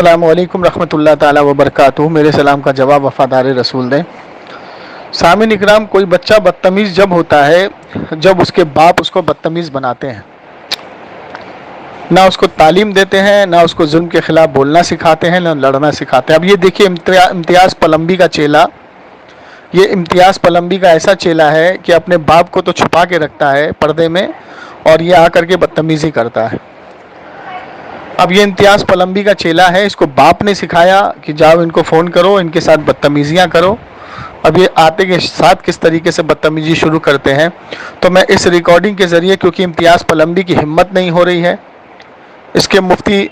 السلام علیکم رحمۃ اللہ تعالی وبرکاتہ. میرے سلام کا جواب وفادار رسول دیں. سامعین اکرام، کوئی بچہ بدتمیز جب ہوتا ہے جب اس کے باپ اس کو بدتمیز بناتے ہیں، نہ اس کو تعلیم دیتے ہیں، نہ اس کو ظلم کے خلاف بولنا سکھاتے ہیں، نہ لڑنا سکھاتے ہیں. اب یہ دیکھیے امتیاز پلمبی کا چیلا، یہ امتیاز پلمبی کا ایسا چیلا ہے کہ اپنے باپ کو تو چھپا کے رکھتا ہے پردے میں، اور یہ آ کر کے بدتمیزی کرتا ہے. اب یہ امتیاز پلمبی کا چیلا ہے، اس کو باپ نے سکھایا کہ جاؤ ان کو فون کرو، ان کے ساتھ بدتمیزیاں کرو. اب یہ آتے کے ساتھ کس طریقے سے بدتمیزی شروع کرتے ہیں. تو میں اس ریکارڈنگ کے ذریعے، کیونکہ امتیاز پلمبی کی ہمت نہیں ہو رہی ہے، اس کے مفتی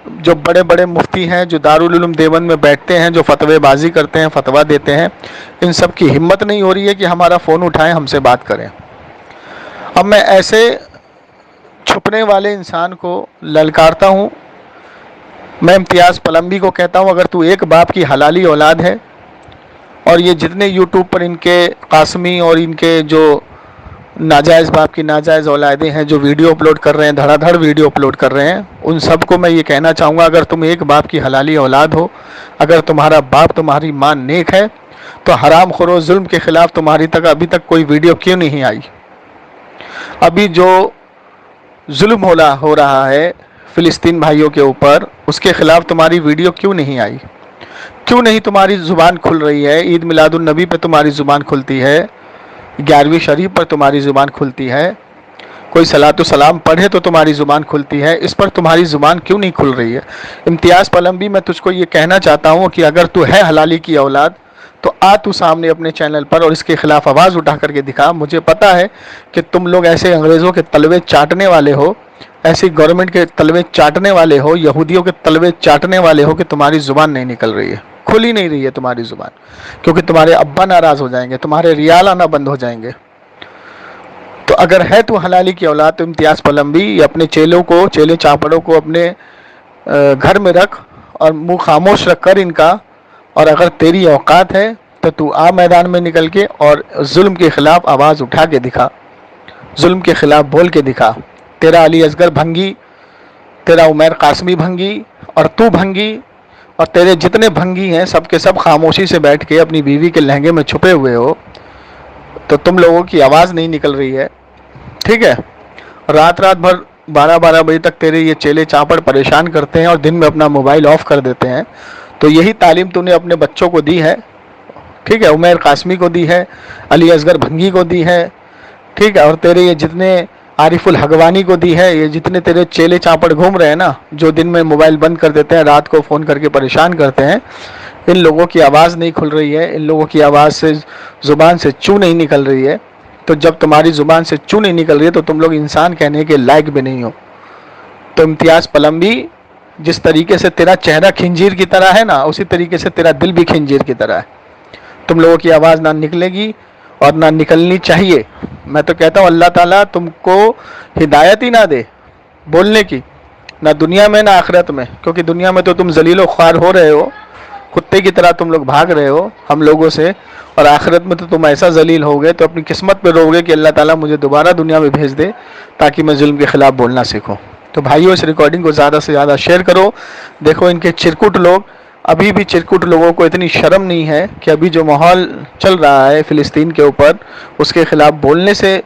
جو بڑے بڑے مفتی ہیں جو دارالعلوم دیوبند میں بیٹھتے ہیں، جو فتوی بازی کرتے ہیں، فتویٰ دیتے ہیں، ان سب کی ہمت نہیں ہو رہی ہے کہ ہمارا فون اٹھائیں، ہم سے بات کریں. اب میں ایسے چھپنے والے انسان کو للکارتا ہوں. میں امتیاز پلمبی کو کہتا ہوں، اگر تو ایک باپ کی حلالی اولاد ہے، اور یہ جتنے یوٹیوب پر ان کے قاسمی اور ان کے جو ناجائز باپ کی ناجائز اولادیں ہیں جو ویڈیو اپلوڈ کر رہے ہیں، دھڑا دھڑ ویڈیو اپلوڈ کر رہے ہیں، ان سب کو میں یہ کہنا چاہوں گا، اگر تم ایک باپ کی حلالی اولاد ہو، اگر تمہارا باپ تمہاری ماں نیک ہے، تو حرام خور و ظلم کے خلاف تمہاری تک ابھی تک کوئی ویڈیو کیوں نہیں آئی؟ ابھی جو ظلم ہو رہا ہے فلسطین بھائیوں کے اوپر، اس کے خلاف تمہاری ویڈیو کیوں نہیں آئی؟ کیوں نہیں تمہاری زبان کھل رہی ہے؟ عید میلاد النبی پہ تمہاری زبان کھلتی ہے، 11ویں شریف پر تمہاری زبان کھلتی ہے، کوئی صلاۃ و سلام پڑھے تو تمہاری زبان کھلتی ہے، اس پر تمہاری زبان کیوں نہیں کھل رہی ہے؟ امتیاز پلمبی، میں تجھ کو یہ کہنا چاہتا ہوں کہ اگر تو ہے حلالی کی اولاد تو تو سامنے اپنے چینل پر اور اس کے خلاف آواز اٹھا کر کے دکھا. مجھے پتا ہے کہ تم لوگ ایسے انگریزوں کے تلوے چاٹنے والے ہو، ایسی گورنمنٹ کے تلوے چاٹنے والے ہو، یہودیوں کے تلوے چاٹنے والے ہو، کہ تمہاری زبان نہیں نکل رہی ہے، کھل ہی نہیں رہی ہے تمہاری زبان، کیونکہ تمہارے ابا ناراض ہو جائیں گے، تمہارے ریال آنا بند ہو جائیں گے. تو اگر ہے تو حلالی کی اولاد، تو امتیاز پلمبی اپنے چیلوں کو، چیلے چاپڑوں کو اپنے گھر میں رکھ اور منہ خاموش رکھ کر ان کا، اور اگر تیری اوقات ہے تو آ میدان میں نکل کے اور ظلم کے خلاف آواز اٹھا کے دکھا، ظلم کے خلاف بول کے دکھا. تیرا علی اصغر بھنگی، تیرا عمیر قاسمی بھنگی، اور تو بھنگی، اور تیرے جتنے بھنگی ہیں سب کے سب خاموشی سے بیٹھ کے اپنی بیوی کے لہنگے میں چھپے ہوئے ہو. تو تم لوگوں کی آواز نہیں نکل رہی ہے، ٹھیک ہے؟ رات بھر 12 بجے تک تیرے یہ چیلے چاپڑ پریشان کرتے ہیں اور دن میں اپنا موبائل آف کر دیتے ہیں. تو یہی تعلیم تو نے اپنے بچوں کو دی ہے، ٹھیک ہے؟ عمیر قاسمی کو دی ہے، علی اصغر بھنگی کو دی ہے، ٹھیک ہے؟ اور تیرے یہ جتنے عارف الحگوانی کو دی ہے، یہ جتنے تیرے چیلے چاپڑ گھوم رہے ہیں نا، جو دن میں موبائل بند کر دیتے ہیں، رات کو فون کر کے پریشان کرتے ہیں، ان لوگوں کی آواز نہیں کھل رہی ہے، ان لوگوں کی آواز سے، زبان سے چوں نہیں نکل رہی ہے. تو جب تمہاری زبان سے چوں نہیں نکل رہی ہے تو تم لوگ انسان کہنے کے لائق بھی نہیں ہو. تو امتیاز پلمبی، جس طریقے سے تیرا چہرہ خنجیر کی طرح ہے نا، اسی طریقے سے تیرا دل بھی خنجیر کی طرح ہے. تم لوگوں کی آواز نہ نکلے گی اور نہ نکلنی چاہیے. میں تو کہتا ہوں اللہ تعالیٰ تم کو ہدایت ہی نہ دے بولنے کی، نہ دنیا میں نہ آخرت میں، کیونکہ دنیا میں تو تم ذلیل و خوار ہو رہے ہو، کتے کی طرح تم لوگ بھاگ رہے ہو ہم لوگوں سے، اور آخرت میں تو تم ایسا ذلیل ہو گے تو اپنی قسمت پہ رو گے کہ اللہ تعالیٰ مجھے دوبارہ دنیا میں بھیج دے تاکہ میں ظلم کے خلاف بولنا سیکھوں. تو بھائیو، اس ریکارڈنگ کو زیادہ سے زیادہ شیئر کرو. دیکھو ان کے چرکٹ لوگ، ابھی بھی چرکٹ لوگوں کو اتنی شرم نہیں ہے کہ ابھی جو ماحول چل رہا ہے فلسطین کے اوپر، اس کے خلاف بولنے سے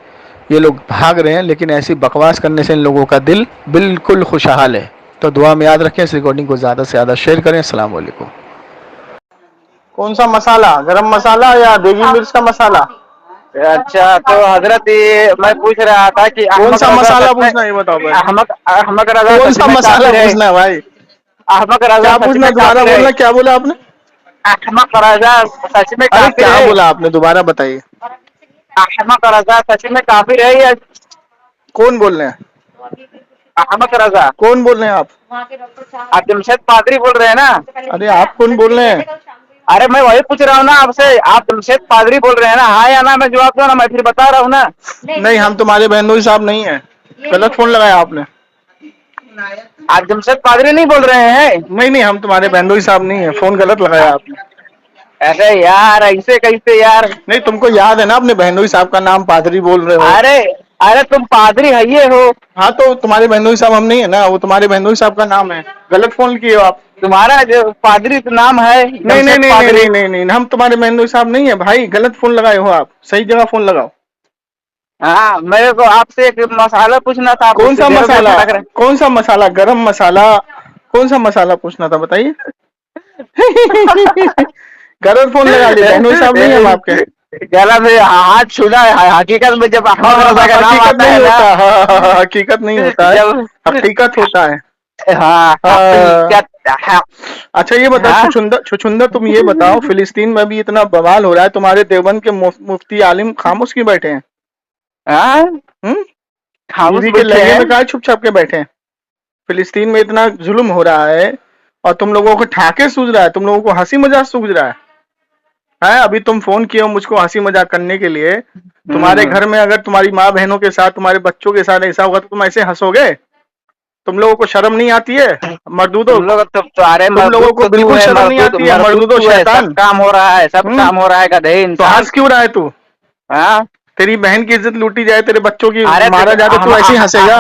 یہ لوگ بھاگ رہے ہیں، لیکن ایسی بکواس کرنے سے ان لوگوں کا دل بالکل خوشحال ہے. تو دعا میں یاد رکھیں، اس ریکارڈنگ کو زیادہ سے زیادہ شیئر کریں. السلام علیکم. کون سا مسالہ؟ گرم مسالہ یا دیگی مرچ کا مسالہ؟ اچھا تو حضرت میں پوچھ رہا تھا کہ کون احمد سا رضا مسالہ سچ میں، پوچھنا ہے بتاؤ بھائی؟ احمد رضا کون سچ سا میں مسالہ کافر ہے؟ پوچھنا ہے بھائی؟ احمد رضا کیا سچ پوچھنا میں ہے؟ دوبارہ کافر ہے؟ بولنا، کیا بولا آپ نے؟ احمد رضا سچ میں ارے کافر کیا ہے؟ بولا آپ نے؟ دوبارہ بتائیے. احمد رضا سچ میں کافر ہے یا؟ کون بول رہے ہیں؟ احمد رضا، کون بول رہے ہیں آپ؟ آپ جمشید پادری بول رہے ہیں نا؟ ارے آپ کون بول رہے ہیں؟ ارے میں وہی پوچھ رہا ہوں نا آپ سے، آپ جمشید پادری بول رہے ہیں نا؟ ہاں یا نا میں جواب دوں نا، میں پھر بتا رہا ہوں نا. نہیں، ہم تمہارے بہنوئی صاحب نہیں ہیں، غلط فون لگایا آپ نے. آپ جمشید پادری نہیں بول رہے ہیں؟ نہیں نہیں، ہم تمہارے بہنوئی صاحب نہیں ہیں، فون غلط لگایا آپ نے. ارے یار ایسے کیسے یار؟ نہیں، تم کو یاد ہے نا اپنے بہنوئی صاحب کا نام پادری بول رہے ہو؟ ارے अरे तुम पादरी है ये हो, हाँ तो तुम्हारे बहनोई साहब हम नहीं है ना, वो तुम्हारे बहनोई साहब का नाम है, गलत फोन किए हो आप। तुम्हारा जो पादरी तो नाम है नहीं नहीं जमशेद नहीं पादरी। नहीं नहीं नहीं हम तुम्हारे बहनोई साहब नहीं है भाई, गलत फोन लगाए हो आप, सही जगह फोन लगाओ। हाँ मेरे को आपसे एक मसाला पूछना था, आप कौन सा उससे इधर उधर मसाला, भटक रहे। कौन सा मसाला, गरम मसाला, कौन सा मसाला पूछना था बताइए। गलत फोन लगा लिए, बहनोई साहब नहीं हम आपके। गला में हाथ छूना है, हकीकत में जब अहमद रजा का नाम हकीकत आता नहीं है ना, होता, हाँ, हकीकत नहीं होता है, जब हकीकत होता है। हाँ हकीकत। अच्छा ये बताओ हाँ? छुछुंदर तुम ये बताओ, फिलिस्तीन में भी इतना बवाल हो रहा है, तुम्हारे देवबंद के मुफ्ती आलिम खामोश क्यों बैठे हैं? हाँ? हम्म खामोश बीवी के बैठे लहंगे हैं। में काहे छुप छाप के बैठे हैं? फिलिस्तीन में इतना जुल्म हो रहा है और तुम लोगों को ठाके सूझ रहा है, तुम लोगों को हंसी मजाक सूझ रहा है? अभी तुम फोन किए हो मुझको हंसी मजाक करने के लिए। तुम्हारे घर में अगर तुम्हारी माँ बहनों के साथ, तुम्हारे बच्चों के साथ ऐसा होगा तो तुम ऐसे हंसोगे? तुम लोगों को शर्म नहीं आती है? मर्दूदो, तुम लोग तो अरे तुम लोगों मरदूद को तो तू बिल्कुल है, शर्म नहीं मरदूद आती है? मरदूद मर्दूदो तू है, सब शैतान। काम हो रहा है, सब हम्म काम हो रहा है गधे तो इंसान। हंस क्यों रहा है तू? हाँ? तेरी बहन की इज्जत लूटी जाए, तेरे बच्चों की अरे मारा जाए तो तू ऐसे ही हंसेगा?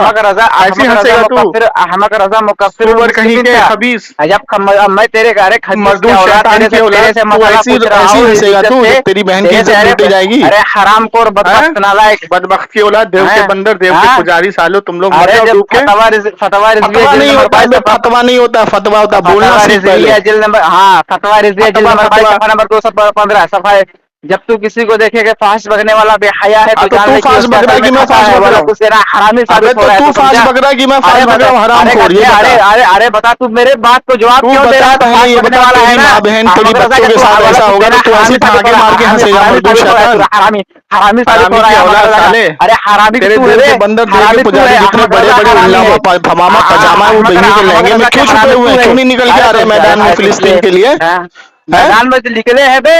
ऐसे ही हंसेगा तू? अहमद रजा मुकफ्फिर सुवर कहीं मुस्लिमीन के था। खबीस, जब मैं तेरे घरे खबीस मर्दूद के औलाद, शैतान की तेरे औलाद, से तू मसाला ऐसी पूछ रहा ऐसी हूँ हंसेगा इज्जत तू से। जब तेरी बहन की तेरे इज्जत से लूटी जाएगी? अरे हराम खोर बदबख्त नालायक। बदबख्त की औलाद, देव के हैं? बंदर, देव के हाँ? पुजारी सालो, तुम लोग मर अरे जाओ जब डूब के। फतवा रिजविया फतवा जिल्द नहीं नंबर होता 22 बे, सफा फतवा नहीं होता, फतवा होता, बोलना फतवा सीख पहले। रिजविया जिल्द नंबर, हाँ फतवा रिजविया जिल्द फतवा नंबर 22 फतवा सफा नंबर 215 सफा। जब तू किसी को देखेगा फाश बगने वाला बेहया है तो तो जान तू ले कि फाश उसके बक रहा असल है में कि मैं खता फाश है, बक वाला रहा हूँ? कुछ तेरा हरामी अबे साबित हो तो रहा है, तू तो फाश समझा। बक रहा है कि मैं फाश अरे बक रहा बता, हूँ? हराम अरे खोर, ये गधे, बता। अरे बता, तू मेरे बात को जवाब तू क्यों दे बता रहा? तो पहले, फाश ये बगने बता, वाला है तेरी ना माँ बहन तेरी अहमद रजा बच्चों का, के तू साथ वाला ऐसा कुछ होगा तेरा तो तू ऐसे हरामी ही साबित हो ठाके रहा मार है, के हरामी हंसेगा? हरामी मर्दूद साबित हो रहा है, तू शैतान, हरामी साबित हो हरामी रहा की है अहमद औलाद रजा का। साले। अरे हरामी तेरे तू है देव बे, के बंदर, देव के हरामी तू पुजारी, है, जितने अहमद बड़े रजा बड़े हरामी उल्लामा है। भमामा पजामा है, वो अहमद बीवी के अहमद लहंगे में रजा के क्यों छुपे हरामी हुए तू हैं? है। क्यों नहीं निकल के अरे आ रहे तो मैदान में फिलिस्तीन के लिए? है? मैदान में तो निकले हैं बे,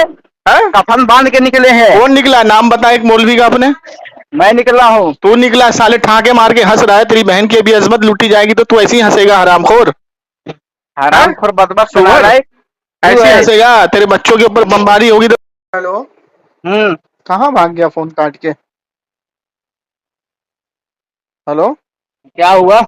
है? कफन बांध के निकले हैं। कौन निकला? नाम बता एक मौलवी का अपने। मैं निकला हूँ। तू निकला साले, ठाके मार के हंस रहा है, तेरी बहन की भी अजमत लूटी जाएगी तो तू ऐसे ही हंसेगा? हरामखोर, है? हराम खोर बदबख्त सुअर, नालायक तू ऐसे ही है। हंसेगा? तेरे बच्चों के ऊपर बमबारी होगी तो। हेलो, हम्म। कहाँ भाग गया फोन काट के? हेलो, क्या हुआ?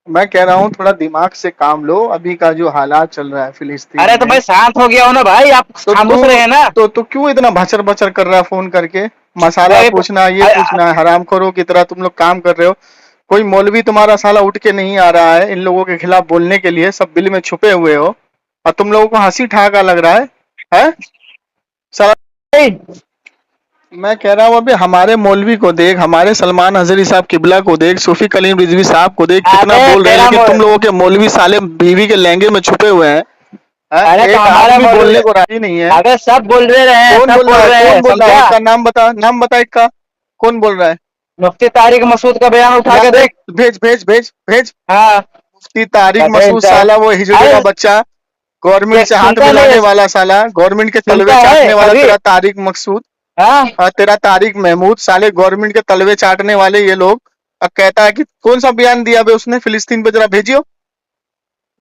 मैं कह रहा हूँ थोड़ा दिमाग से काम लो, अभी का जो हालात चल रहा है फिलिस्तीन अरे तो में। मैं शांत हो गया हूँ ना भाई, आप तो खामोश रहे ना। तू क्यों इतना भचर भचर कर रहा है फोन करके? मसाला मैं पूछना, ये पूछना है, हरामखोरों की तरह तुम लोग काम कर रहे हो। कोई मौलवी तुम्हारा साला उठ के नहीं आ रहा है इन लोगों के खिलाफ बोलने के लिए, सब बिल में छुपे हुए हो और तुम लोगों को हंसी ठहाका लग रहा है? साला मैं कह रहा हूँ अभी हमारे मौलवी को देख, हमारे सलमान हजरी साहब किबला को देख, सूफी कलीम रिजवी साहब को देख, कितना अबे बोल रहे हैं, तेरा लेकिन तुम लोगों के मौलवी साले बीवी के लहंगे में छुपे हुए हैं। अरे तो एक हमारा आदमी मौलवी, बोलने को राजी नहीं है। अबे सब बोल रहे हैं, कौन सब बोल बोल रहा है? रहे कौन हैं, बोल रहा है? समझा। एक का नाम बता, नाम बता एक का। कौन बोल रहा है? मुफ्ती तारिक मसूद का बयान उठा के देख। भेज भेज भेज भेज। हाँ। मुफ्ती तारिक गधे मसूद इंसान। साला, वो हिजड़े का अरे बच्चा, गवर्नमेंट से हाथ सुनता नहीं मिलाने है, वाला साला, गवर्नमेंट के तलवे सुनता है चाटने वाला कभी? तेरा तारिक मकसूद। हाँ? हाँ, तेरा तारिक महमूद, साले गवर्नमेंट के तलवे चाटने वाले ये लोग। अब कहता है कि कौन सा बयान दिया बे उसने फिलिस्तीन पे, जरा भेजियो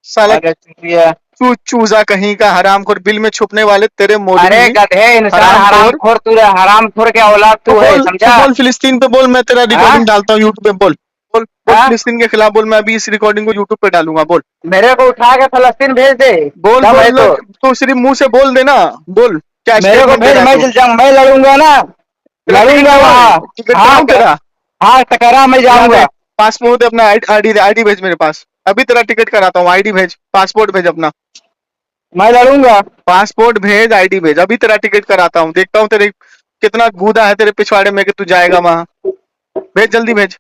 साला। अरे चूतिया। चूजा कहीं का, हरामखोर, बिल में छुपने वाले तेरे अरे मौलवी, गधे इंसान, हरामखोर। हरामखोर तू, हरामखोर के औलाद तो तू है, बोल, तो समझा। बोल फिलिस्तीन पे बोल, मैं तेरा हाँ? रिकॉर्डिंग डालता हूँ यूट्यूब पे, बोल बोल बोल हाँ? फिलिस्तीन के खिलाफ बोल, मैं अभी इस रिकॉर्डिंग को यूट्यूब पे डालूंगा, बोल मेरे को उठा के फलस्तीन भेज दे, बोल दम है बोल। तो। तो सिर्फ मुंह से बोल देना, बोल क्या मेरे को स्टेटमेंट दे भेज, रहा है मैं तू? मैं लड़ूंगा ना, तेरा टिकट लड़ूंगा करवाऊं? वहाँ। टिकट हाँ कराऊं तेरा? हाँ टकरा मैं यहाँ जाऊंगा। देख, पासपोर्ट अपना, आईडी आईडी भेज मेरे पास, अभी तेरा टिकट कराता हूँ। आईडी भेज, पासपोर्ट भेज अपना, मैं लड़ूंगा। पासपोर्ट भेज, आईडी भेज, अभी तेरा टिकट कराता हूँ। देखता हूँ तेरे कितना गूदा है तेरे पिछवाड़े में कि तू जाएगा वहां। भेज, जल्दी भेज।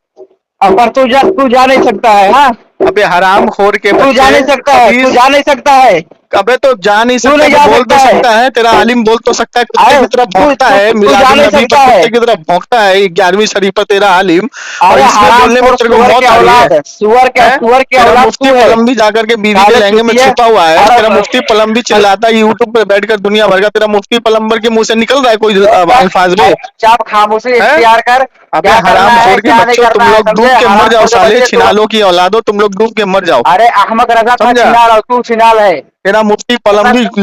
अब पर तू जा नहीं सकता है। हाँ? अबे हराम खोर के तू जा बच्चे, नहीं सकता है, तू खबीस। जा नहीं सकता है, अबे तो जा नहीं तू सकता नहीं तो जा बोल तो सकता है। सकता है, तेरा आलिम बोल तो सकता है, कुत्ते अरे की तरह तू भौंकता तू है, तू जा मिलादुल नहीं नबी सकता पर है। कुत्ते की तरह भौंकता है 11वीं शरीफ पर तेरा आलिम, और अरे इसमें हराम बोलने में खोर, तेरे को सुअर मौत के आ रही औलाद, है? सुअर के तेरा औलाद मुफ्ती तू है। पलम्बी जाकर के बीवी के साले लहंगे में चूतिया। छुपा हुआ है, तेरा और मुफ्ती पलम्बी चिल्लाता है यूट्यूब पे बैठकर दुनिया भर का, तेरा मुफ्ती पलम्बर के मुंह से निकल रहा है कोई अल्फाज में? चाप खामोशी है? इख्तियार कर, अबे क्या करना हराम है खोर के क्या नहीं बच्चों, तुम करना है, लोग डूब समझे। के मर हराम जाओ खोर के साले, बच्चे तू। छिनालों की औलादो, तुम लोग डूब के मर जाओ, अरे अहमद रजा था समझा? छिनाल और तू छिनाल है। तेरा मुफ्ती पलम्बी।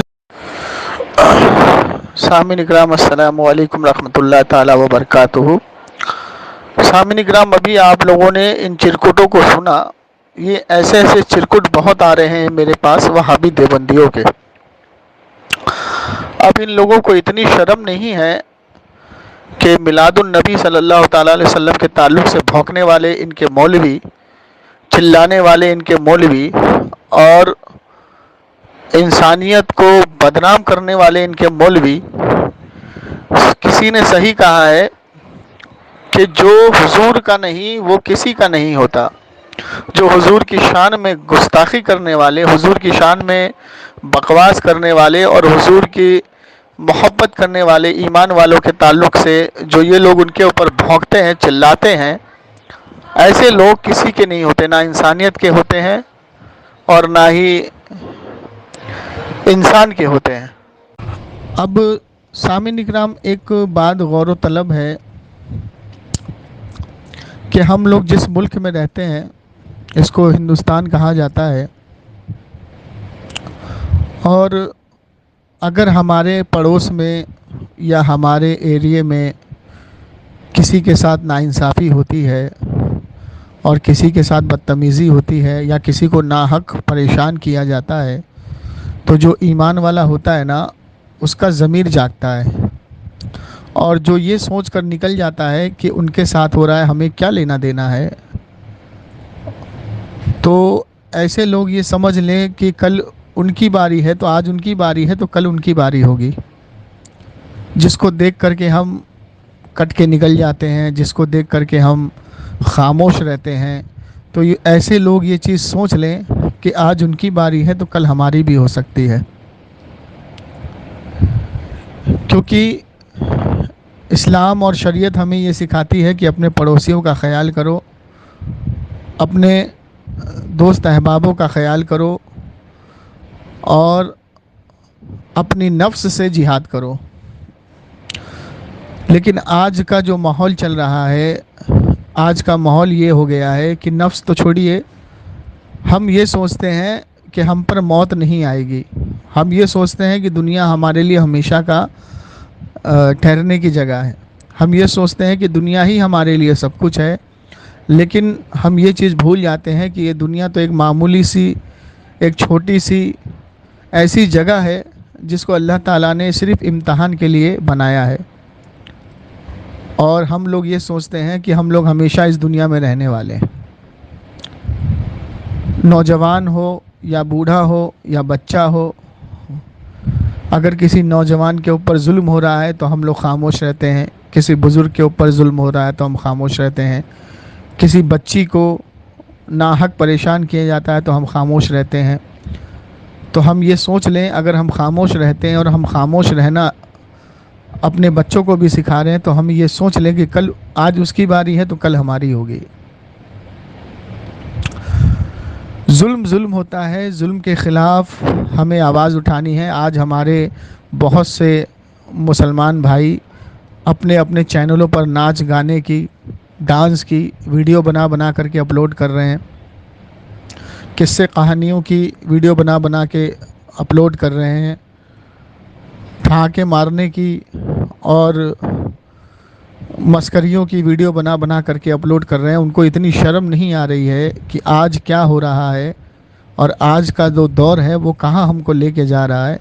सामिन इकराम, अस्सलामु अलैकुम रहमतुल्लाह ताला व बरकातुहू। सामिन इकराम, अभी आप लोगों ने इन चिरकुटों को सुना। ये ऐसे ऐसे चिरकुट बहुत आ रहे हैं मेरे पास वहाबी देवबंदियों के। अब इन लोगों को इतनी शर्म नहीं है कि मिलादुन नबी सल्लल्लाहु ताला अलैहि वसल्लम के ताल्लुक से भौंकने वाले इनके मौलवी, चिल्लाने वाले इनके मौलवी और इंसानियत को बदनाम करने वाले इनके मौलवी, किसी ने सही कहा है कि जो हुजूर का नहीं वो किसी का नहीं होता। जो हुजूर की शान में गुस्ताखी करने वाले, हुजूर की शान में बकवास करने वाले और हुजूर की मोहब्बत करने वाले ईमान वालों के ताल्लुक से जो ये लोग उनके ऊपर भौंकते हैं, चिल्लाते हैं, ऐसे लोग किसी के नहीं होते, ना इंसानियत के होते हैं और ना ही इंसान के होते हैं। अब सामिन इकराम, एक बात गौर तलब है कि हम लोग जिस मुल्क में रहते हैं इसको हिंदुस्तान कहा जाता है, और अगर हमारे पड़ोस में या हमारे एरिए में किसी के साथ नाइंसाफ़ी होती है और किसी के साथ बदतमीज़ी होती है या किसी को नाहक परेशान किया जाता है, तो जो ईमान वाला होता है ना, उसका ज़मीर जागता है और जो ये सोच कर निकल जाता है कि उनके साथ हो रहा है, हमें क्या लेना देना है। तो ऐसे लोग ये समझ लें कि कल उनकी बारी है तो आज उनकी बारी है तो कल उनकी बारी होगी। जिसको देख करके हम कट के निकल जाते हैं, जिसको देख करके हम खामोश रहते हैं, तो ये ऐसे लोग ये चीज़ सोच लें कि आज उनकी बारी है तो कल हमारी भी हो सकती है। क्योंकि इस्लाम और शरीयत हमें ये सिखाती है कि अपने पड़ोसियों का ख्याल करो, अपने दोस्त अहबाबों का ख्याल करो और अपनी नफ्स से जिहाद करो। लेकिन आज का जो माहौल चल रहा है, आज का माहौल ये हो गया है कि नफ्स तो छोड़िए, हम ये सोचते हैं कि हम पर मौत नहीं आएगी। हम ये सोचते हैं कि दुनिया हमारे लिए हमेशा का ठहरने की जगह है। हम ये सोचते हैं कि दुनिया ही हमारे लिए सब कुछ है। लेकिन हम ये चीज़ भूल जाते हैं कि ये दुनिया तो एक मामूली सी, एक छोटी सी ऐसी जगह है जिसको अल्लाह ताला ने सिर्फ़ इम्तहान के लिए बनाया है। और हम लोग ये सोचते हैं कि हम लोग हमेशा इस दुनिया में रहने वाले हैं। नौजवान हो या बूढ़ा हो या बच्चा हो, अगर किसी नौजवान के ऊपर जुल्म हो रहा है तो हम लोग खामोश रहते हैं, किसी बुज़ुर्ग के ऊपर जुल्म हो रहा है तो हम खामोश रहते हैं, किसी बच्ची को नाहक परेशान किया जाता है तो हम खामोश रहते हैं। तो हम ये सोच लें, अगर हम खामोश रहते हैं और हम खामोश रहना अपने बच्चों को भी सिखा रहे हैं, तो हम ये सोच लें कि कल आज उसकी बारी है तो कल हमारी होगी। जुल्म होता है, जुल्म के ख़िलाफ़ हमें आवाज़ उठानी है। आज हमारे बहुत से मुसलमान भाई अपने अपने चैनलों पर नाच गाने की, डांस की वीडियो बना करके अपलोड कर रहे हैं, किस्से कहानियों की वीडियो बना के अपलोड कर रहे हैं, ठहाके मारने की और मस्करियों की वीडियो बना करके अपलोड कर रहे हैं। उनको इतनी शर्म नहीं आ रही है कि आज क्या हो रहा है और आज का जो दौर है वो कहाँ हमको लेके जा रहा है।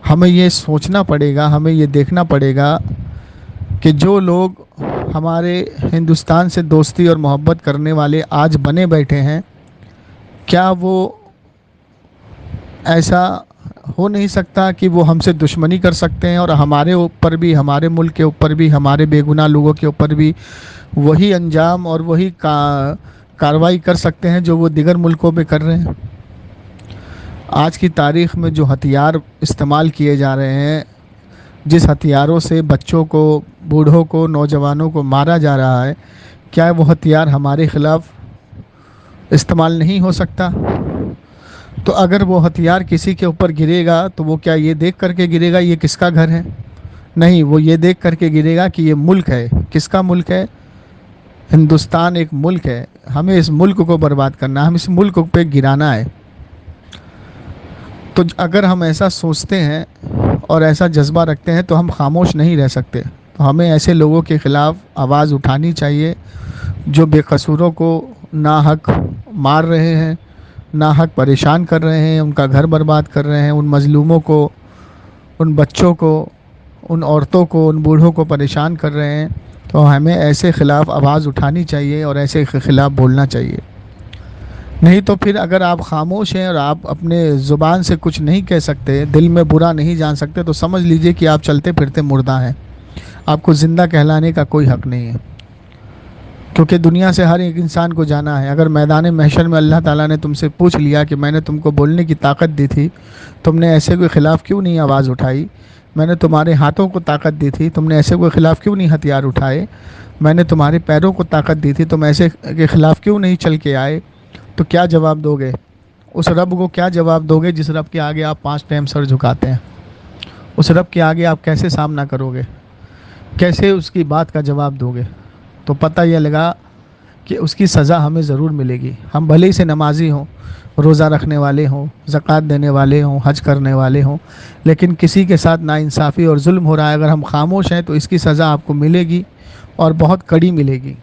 हमें ये सोचना पड़ेगा, हमें ये देखना पड़ेगा कि जो लोग हमारे हिंदुस्तान से दोस्ती और मोहब्बत करने वाले आज बने बैठे हैं, क्या वो ऐसा हो नहीं सकता कि वो हमसे दुश्मनी कर सकते हैं और हमारे ऊपर भी, हमारे मुल्क के ऊपर भी, हमारे बेगुनाह लोगों के ऊपर भी वही अंजाम और वही कार्रवाई कर सकते हैं जो वो दिगर मुल्कों में कर रहे हैं। आज की तारीख़ में जो हथियार इस्तेमाल किए जा रहे हैं, जिस हथियारों से बच्चों को, बूढ़ों को, नौजवानों को मारा जा रहा है, क्या वो हथियार हमारे ख़िलाफ़ इस्तेमाल नहीं हो सकता? तो अगर वो हथियार किसी के ऊपर गिरेगा तो वो क्या ये देख करके गिरेगा ये किसका घर है? नहीं, वो ये देख करके गिरेगा कि ये मुल्क है। किसका मुल्क है? हिंदुस्तान एक मुल्क है। हमें इस मुल्क को बर्बाद करना है, हम इस मुल्क पे गिराना है। तो अगर हम ऐसा सोचते हैं और ऐसा जज्बा रखते हैं तो हम खामोश नहीं रह सकते। تو ہمیں ایسے لوگوں کے خلاف آواز اٹھانی چاہیے جو بے قصوروں کو ناحق مار رہے ہیں، ناحق پریشان کر رہے ہیں، ان کا گھر برباد کر رہے ہیں، ان مظلوموں کو، ان بچوں کو، ان عورتوں کو، ان بوڑھوں کو پریشان کر رہے ہیں۔ تو ہمیں ایسے خلاف آواز اٹھانی چاہیے اور ایسے خلاف بولنا چاہیے۔ نہیں تو پھر اگر آپ خاموش ہیں اور آپ اپنے زبان سے کچھ نہیں کہہ سکتے، دل میں برا نہیں جان سکتے، تو سمجھ لیجئے کہ آپ چلتے پھرتے مردہ ہیں، آپ کو زندہ کہلانے کا کوئی حق نہیں ہے، کیونکہ دنیا سے ہر ایک انسان کو جانا ہے۔ اگر میدان محشر میں اللہ تعالیٰ نے تم سے پوچھ لیا کہ میں نے تم کو بولنے کی طاقت دی تھی، تم نے ایسے کوئی خلاف کیوں نہیں آواز اٹھائی؟ میں نے تمہارے ہاتھوں کو طاقت دی تھی، تم نے ایسے کوئی خلاف کیوں نہیں ہتھیار اٹھائے؟ میں نے تمہارے پیروں کو طاقت دی تھی، تم ایسے کے خلاف کیوں نہیں چل کے آئے؟ تو کیا جواب دو گے؟ اس رب کو کیا جواب دو گے جس رب کے آگے آپ 5 ٹائم سر جھکاتے ہیں؟ اس رب کے آگے آپ کیسے سامنا کرو گے؟ کیسے اس کی بات کا جواب دو گے؟ تو پتہ یہ لگا کہ اس کی سزا ہمیں ضرور ملے گی۔ ہم بھلے ہی سے نمازی ہوں، روزہ رکھنے والے ہوں، زکوٰۃ دینے والے ہوں، حج کرنے والے ہوں، لیکن کسی کے ساتھ ناانصافی اور ظلم ہو رہا ہے، اگر ہم خاموش ہیں تو اس کی سزا آپ کو ملے گی اور بہت کڑی ملے گی۔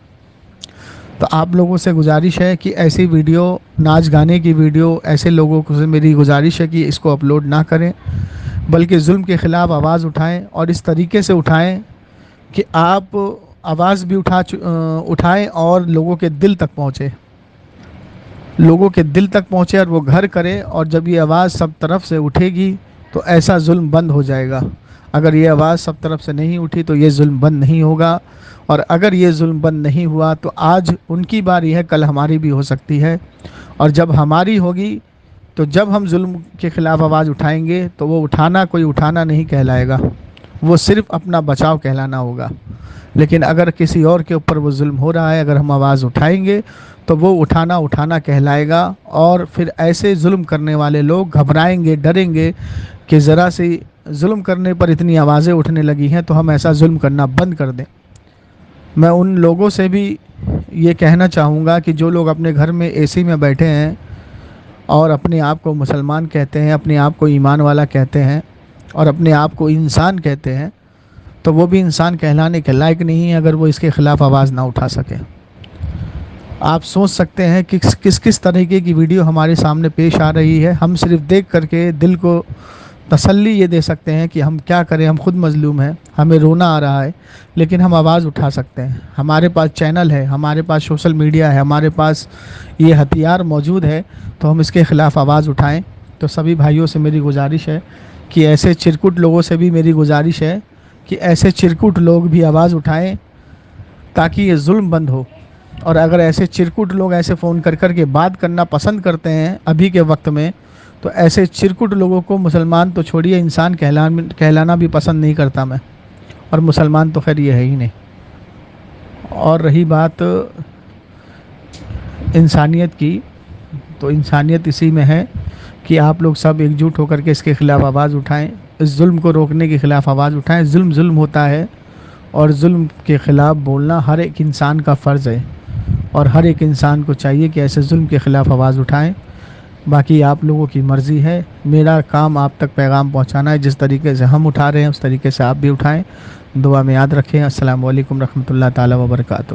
تو آپ لوگوں سے گزارش ہے کہ ایسی ویڈیو، ناچ گانے کی ویڈیو، ایسے لوگوں سے میری گزارش ہے کہ اس کو اپلوڈ نہ کریں، بلکہ ظلم کے خلاف آواز اٹھائیں، اور اس طریقے سے اٹھائیں کہ آپ آواز بھی اٹھائیں اور لوگوں کے دل تک پہنچے، لوگوں کے دل تک پہنچے اور وہ گھر کرے۔ اور جب یہ آواز سب طرف سے اٹھے گی تو ایسا ظلم بند ہو جائے گا۔ اگر یہ آواز سب طرف سے نہیں اٹھی تو یہ ظلم بند نہیں ہوگا، اور اگر یہ ظلم بند نہیں ہوا تو آج ان کی باری ہے، کل ہماری بھی ہو سکتی ہے، اور جب ہماری ہوگی تو جب ہم ظلم کے خلاف آواز اٹھائیں گے تو وہ اٹھانا کوئی اٹھانا نہیں کہلائے گا، وہ صرف اپنا بچاؤ کہلانا ہوگا۔ لیکن اگر کسی اور کے اوپر وہ ظلم ہو رہا ہے، اگر ہم آواز اٹھائیں گے تو وہ اٹھانا کہلائے گا، اور پھر ایسے ظلم کرنے والے لوگ گھبرائیں گے، ڈریں گے کہ ذرا سی ظلم کرنے پر اتنی آوازیں اٹھنے لگی ہیں تو ہم ایسا ظلم کرنا بند کر دیں۔ میں ان لوگوں سے بھی یہ کہنا چاہوں گا کہ جو لوگ اپنے گھر میں اے سی میں بیٹھے ہیں اور اپنے آپ کو مسلمان کہتے ہیں، اپنے آپ کو ایمان والا کہتے ہیں، اور اپنے آپ کو انسان کہتے ہیں، تو وہ بھی انسان کہلانے کے لائق نہیں ہے اگر وہ اس کے خلاف آواز نہ اٹھا سکے۔ آپ سوچ سکتے ہیں کہ کس طریقے کی ویڈیو ہمارے سامنے پیش آ رہی ہے۔ ہم صرف دیکھ کر کے دل کو تسلی یہ دے سکتے ہیں کہ ہم کیا کریں، ہم خود مظلوم ہیں، ہمیں رونا آ رہا ہے، لیکن ہم آواز اٹھا سکتے ہیں۔ ہمارے پاس چینل ہے، ہمارے پاس سوشل میڈیا ہے، ہمارے پاس یہ ہتھیار موجود ہے، تو ہم اس کے خلاف آواز اٹھائیں۔ تو سبھی بھائیوں سے میری گزارش ہے کہ ایسے چرکٹ لوگوں سے بھی میری گزارش ہے کہ ایسے چرکٹ لوگ بھی آواز اٹھائیں تاکہ یہ ظلم بند ہو۔ اور اگر ایسے چرکٹ لوگ ایسے فون کر کے بات کرنا پسند کرتے ہیں ابھی کے وقت میں، تو ایسے چرکٹ لوگوں کو مسلمان تو چھوڑیے، انسان کہلانا بھی پسند نہیں کرتا میں، اور مسلمان تو خیر یہ ہے ہی نہیں۔ اور رہی بات انسانیت کی، تو انسانیت اسی میں ہے کہ آپ لوگ سب ایک جٹ ہو کر کے اس کے خلاف آواز اٹھائیں، اس ظلم کو روکنے کے خلاف آواز اٹھائیں۔ ظلم ہوتا ہے، اور ظلم کے خلاف بولنا ہر ایک انسان کا فرض ہے، اور ہر ایک انسان کو چاہیے کہ ایسے ظلم کے خلاف آواز اٹھائیں۔ باقی آپ لوگوں کی مرضی ہے، میرا کام آپ تک پیغام پہنچانا ہے۔ جس طریقے سے ہم اٹھا رہے ہیں اس طریقے سے آپ بھی اٹھائیں۔ دعا میں یاد رکھیں۔ السلام علیکم رحمۃ اللہ تعالیٰ وبرکاتہ۔